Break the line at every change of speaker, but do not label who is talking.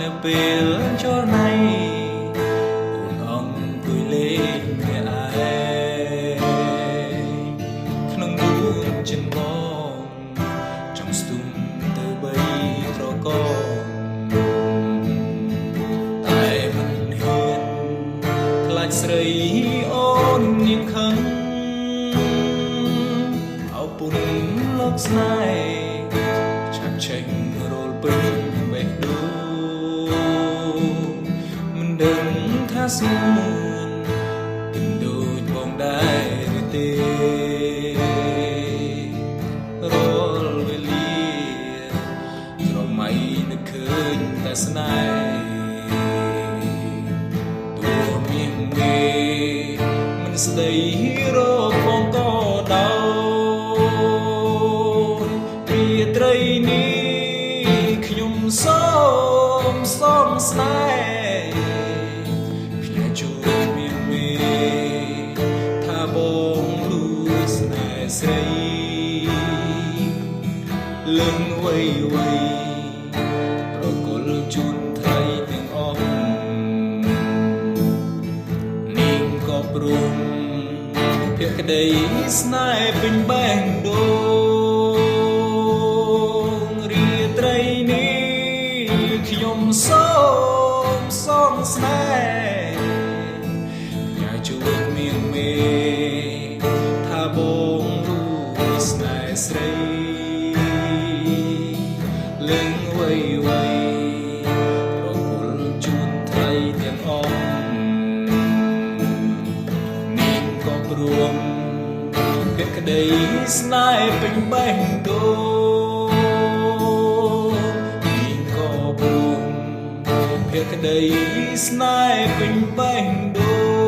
នៅពេលចូលណៃអូនអង្គុយលេងម្នាក់ឯងក្នុងដួងចិនបងចង់ស្ទុំទៅបីត្រកងតែមិនហ៊ានខ្លាចស្រីអូននាងខឹងអោពុនលោកស្នេហ៍ឆាប់ចេញរលពេញបេះដូងមិនដឹងថាស្ងួនទិនដូចបងដែរឬទេរាល់វេលាស្រមៃនឹកឃើញតែស្នេហ៍ទួមានមេមិនស្ដីរកបងក៏ដោយរាត្រីនេះខ្ញុំសូមស្នេហ៍ផ្ញើជូនមានមេថាបងលួចស្នេហ៍ស្រីលឹងវៃប្រគល់ជូនថ្លៃទាំងអស់នាងក៏ព្រមភក្តីស្នេហ៍ពេញបែងដូងរាត្រីនេះខ្ញុំសូមស្នេហ៍ញ៉ាជួបមានមេថាបងលួចស្នេហ៍ស្រីលឹងវៃប្រគល់ជូនថ្លៃទាំងអស់នាងក៏ព្រមភក្តីស្នេហ៍ពេញបែងដូងនាងក៏ព្រមភក្តីស្នេហ៍ពេញបែងដូង